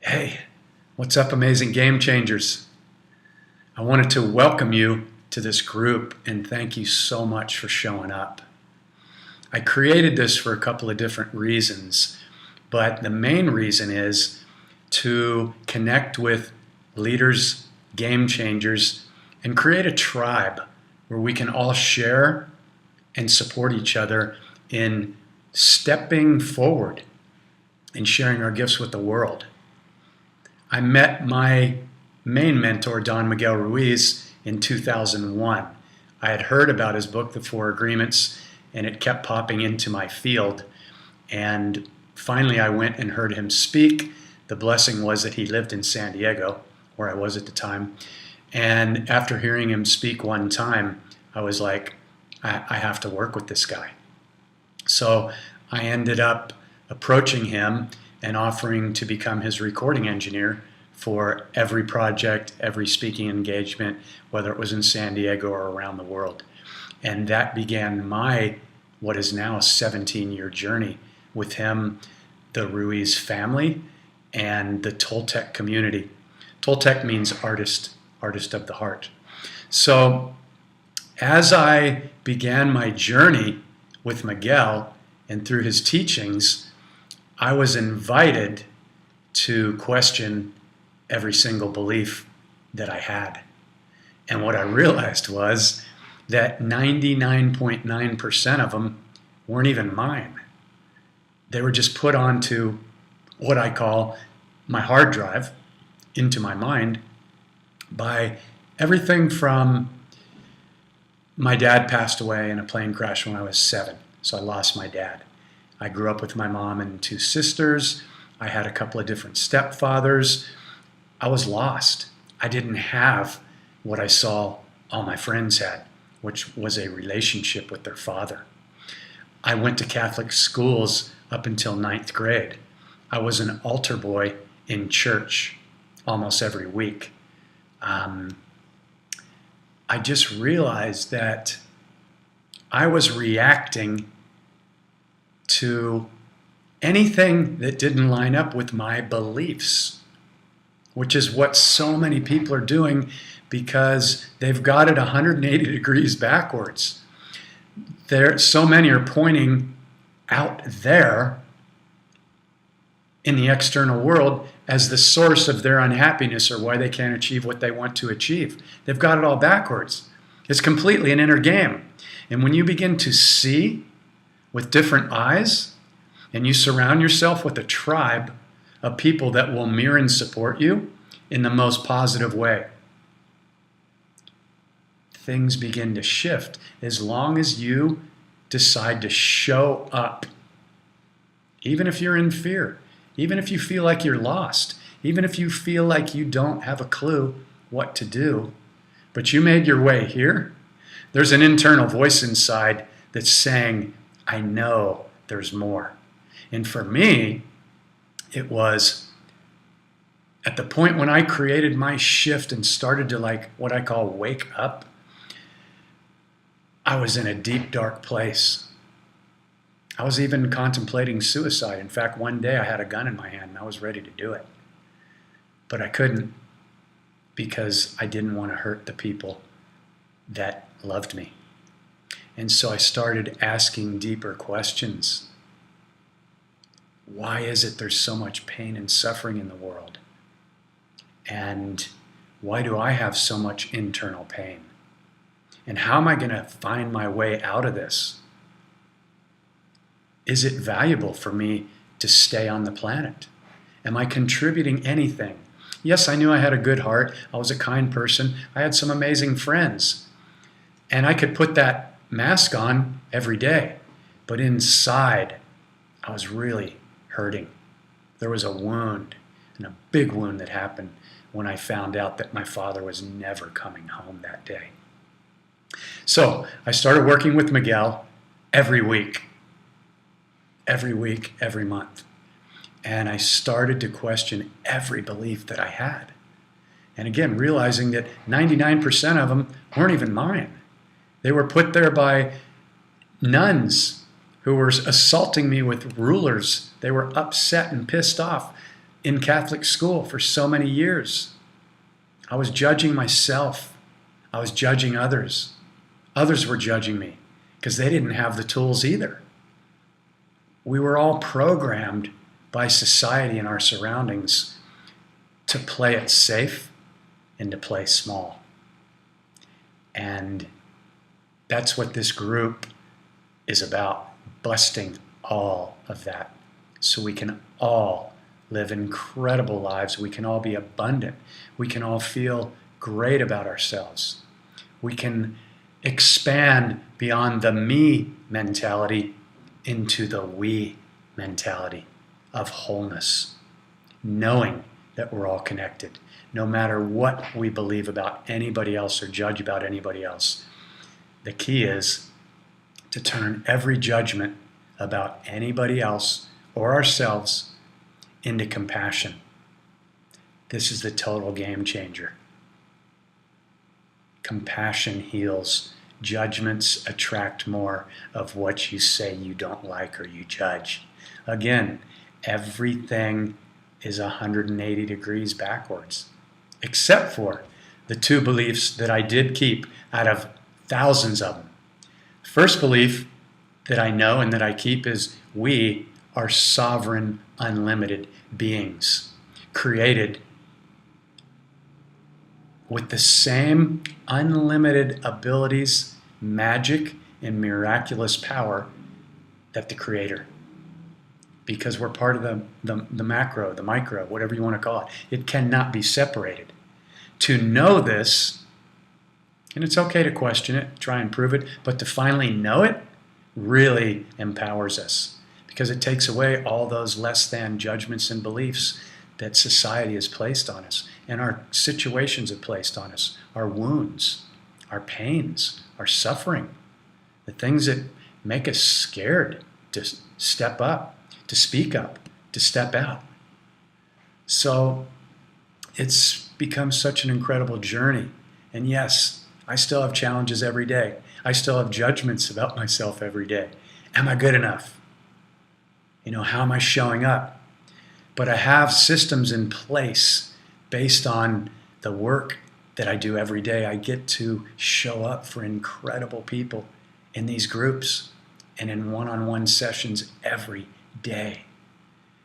Hey, what's up, amazing game changers? I wanted to welcome you to this group and thank you so much for showing up. I created this for a couple of different reasons, but the main reason is to connect with leaders, game changers, and create a tribe where we can all share and support each other in stepping forward and sharing our gifts with the world. I met my main mentor, Don Miguel Ruiz, in 2001. I had heard about his book, The Four Agreements, and it kept popping into my field. And finally, I went and heard him speak. The blessing was that he lived in San Diego, where I was at the time. And after hearing him speak one time, I was like, I have to work with this guy. So I ended up approaching him and offering to become his recording engineer for every project, every speaking engagement, whether it was in San Diego or around the world. And that began my, what is now a 17-year journey with him, the Ruiz family, and the Toltec community. Toltec means artist of the heart. So as I began my journey with Miguel and through his teachings, I was invited to question every single belief that I had. And what I realized was that 99.9% of them weren't even mine. They were just put onto what I call my hard drive, into my mind, by everything from my dad passed away in a plane crash when I was 7, so I lost my dad. I grew up with my mom and 2 sisters. I had a couple of different stepfathers. I was lost. I didn't have what I saw all my friends had, which was a relationship with their father. I went to Catholic schools up until 9th grade. I was an altar boy in church almost every week. I just realized that I was reacting to anything that didn't line up with my beliefs, which is what so many people are doing because they've got it 180 degrees backwards. So many are pointing out there in the external world as the source of their unhappiness or why they can't achieve what they want to achieve. They've got it all backwards. It's completely an inner game. And when you begin to see with different eyes, and you surround yourself with a tribe of people that will mirror and support you in the most positive way, things begin to shift as long as you decide to show up. Even if you're in fear, even if you feel like you're lost, even if you feel like you don't have a clue what to do, but you made your way here, there's an internal voice inside that's saying, I know there's more. And for me, it was at the point when I created my shift and started to what I call wake up, I was in a deep, dark place. I was even contemplating suicide. In fact, one day I had a gun in my hand and I was ready to do it. But I couldn't because I didn't want to hurt the people that loved me. And so I started asking deeper questions. Why is it there's so much pain and suffering in the world? And why do I have so much internal pain? And how am I going to find my way out of this? Is it valuable for me to stay on the planet? Am I contributing anything? Yes, I knew I had a good heart. I was a kind person. I had some amazing friends. And I could put that mask on every day, but inside I was really hurting. There was a wound, and a big wound that happened when I found out that my father was never coming home that day. So I started working with Miguel every week, every month. And I started to question every belief that I had. And again, realizing that 99% of them weren't even mine. They were put there by nuns who were assaulting me with rulers. They were upset and pissed off in Catholic school for so many years. I was judging myself. I was judging others. Others were judging me because they didn't have the tools either. We were all programmed by society and our surroundings to play it safe and to play small. And that's what this group is about, busting all of that so we can all live incredible lives. We can all be abundant. We can all feel great about ourselves. We can expand beyond the me mentality into the we mentality of wholeness, knowing that we're all connected, no matter what we believe about anybody else or judge about anybody else. The key is to turn every judgment about anybody else or ourselves into compassion. This is the total game changer. Compassion heals. Judgments attract more of what you say you don't like or you judge. Again, everything is 180 degrees backwards, except for the two beliefs that I did keep out of thousands of them. First belief that I know and that I keep is we are sovereign, unlimited beings, created with the same unlimited abilities, magic, and miraculous power that the Creator. Because we're part of the macro, the micro, whatever you want to call it. It cannot be separated. To know this, and it's okay to question it, try and prove it, but to finally know it really empowers us. Because it takes away all those less than judgments and beliefs that society has placed on us, and our situations have placed on us, our wounds, our pains, our suffering, the things that make us scared to step up, to speak up, to step out. So it's become such an incredible journey. And yes, I still have challenges every day. I still have judgments about myself every day. Am I good enough? How am I showing up? But I have systems in place based on the work that I do every day. I get to show up for incredible people in these groups and in one-on-one sessions every day.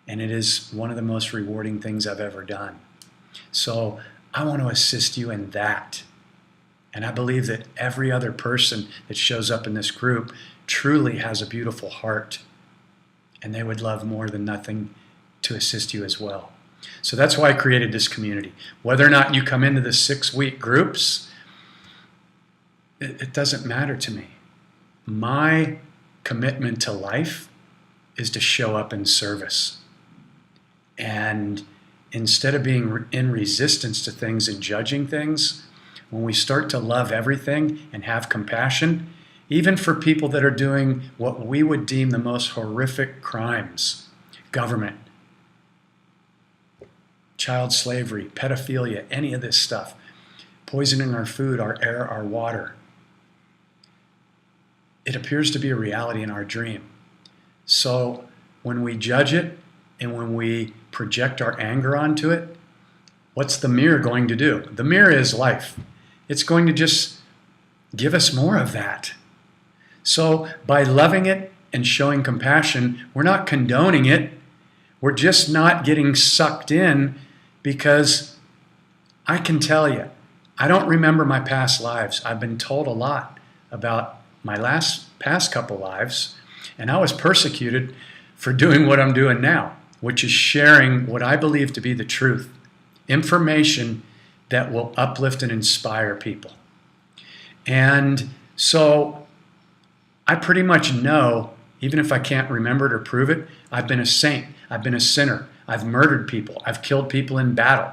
And it is one of the most rewarding things I've ever done. So I want to assist you in that. And I believe that every other person that shows up in this group truly has a beautiful heart. And they would love more than nothing to assist you as well. So that's why I created this community. Whether or not you come into the 6-week groups, it doesn't matter to me. My commitment to life is to show up in service. And instead of being in resistance to things and judging things, when we start to love everything and have compassion, even for people that are doing what we would deem the most horrific crimes, government, child slavery, pedophilia, any of this stuff, poisoning our food, our air, our water, it appears to be a reality in our dream. So when we judge it and when we project our anger onto it, what's the mirror going to do? The Mir Is Life. It's going to just give us more of that. So by loving it and showing compassion, we're not condoning it. We're just not getting sucked in, because I can tell you, I don't remember my past lives. I've been told a lot about my past couple lives, and I was persecuted for doing what I'm doing now, which is sharing what I believe to be the truth, information that will uplift and inspire people. And so I pretty much know, even if I can't remember it or prove it, I've been a saint, I've been a sinner, I've murdered people, I've killed people in battle,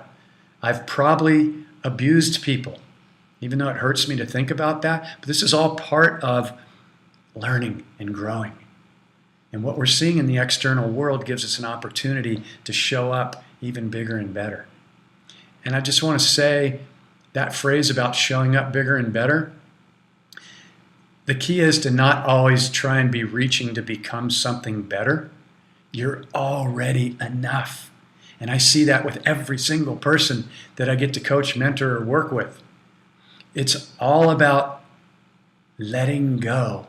I've probably abused people, even though it hurts me to think about that. But this is all part of learning and growing. And what we're seeing in the external world gives us an opportunity to show up even bigger and better. And I just want to say that phrase about showing up bigger and better, the key is to not always try and be reaching to become something better. You're already enough. And I see that with every single person that I get to coach, mentor, or work with. It's all about letting go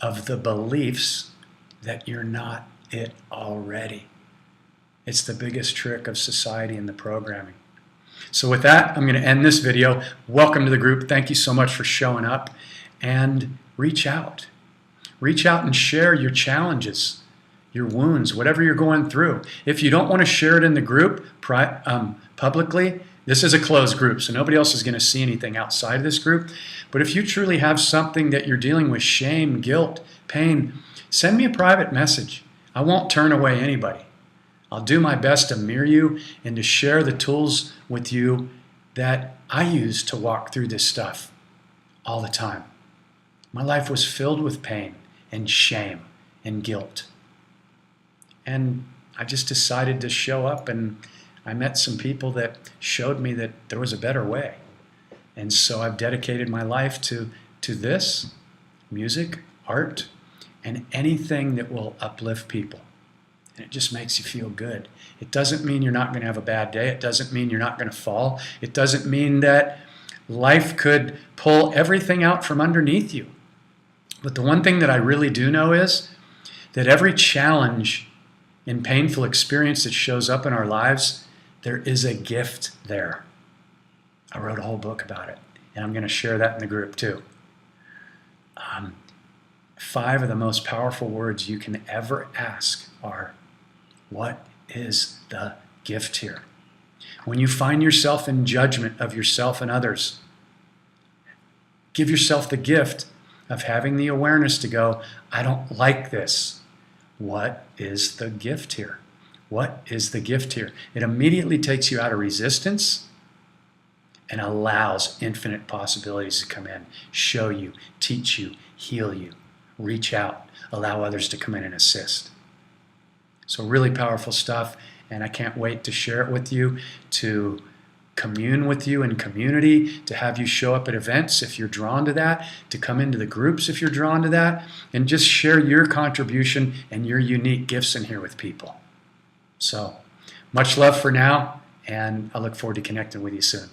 of the beliefs that you're not it already. It's the biggest trick of society and the programming. So with that, I'm going to end this video. Welcome to the group. Thank you so much for showing up. And reach out. Reach out and share your challenges, your wounds, whatever you're going through. If you don't want to share it in the group publicly, this is a closed group, so nobody else is going to see anything outside of this group. But if you truly have something that you're dealing with, shame, guilt, pain, send me a private message. I won't turn away anybody. I'll do my best to mirror you and to share the tools with you that I use to walk through this stuff all the time. My life was filled with pain and shame and guilt. And I just decided to show up, and I met some people that showed me that there was a better way. And so I've dedicated my life to this, music, art, and anything that will uplift people. And it just makes you feel good. It doesn't mean you're not going to have a bad day. It doesn't mean you're not going to fall. It doesn't mean that life could pull everything out from underneath you. But the one thing that I really do know is that every challenge and painful experience that shows up in our lives, there is a gift there. I wrote a whole book about it, and I'm going to share that in the group too. 5 of the most powerful words you can ever ask are, what is the gift here? When you find yourself in judgment of yourself and others, give yourself the gift of having the awareness to go, I don't like this. What is the gift here? What is the gift here? It immediately takes you out of resistance and allows infinite possibilities to come in, show you, teach you, heal you, reach out, allow others to come in and assist. So really powerful stuff, and I can't wait to share it with you, to commune with you in community, to have you show up at events if you're drawn to that, to come into the groups if you're drawn to that, and just share your contribution and your unique gifts in here with people. So much love for now, and I look forward to connecting with you soon.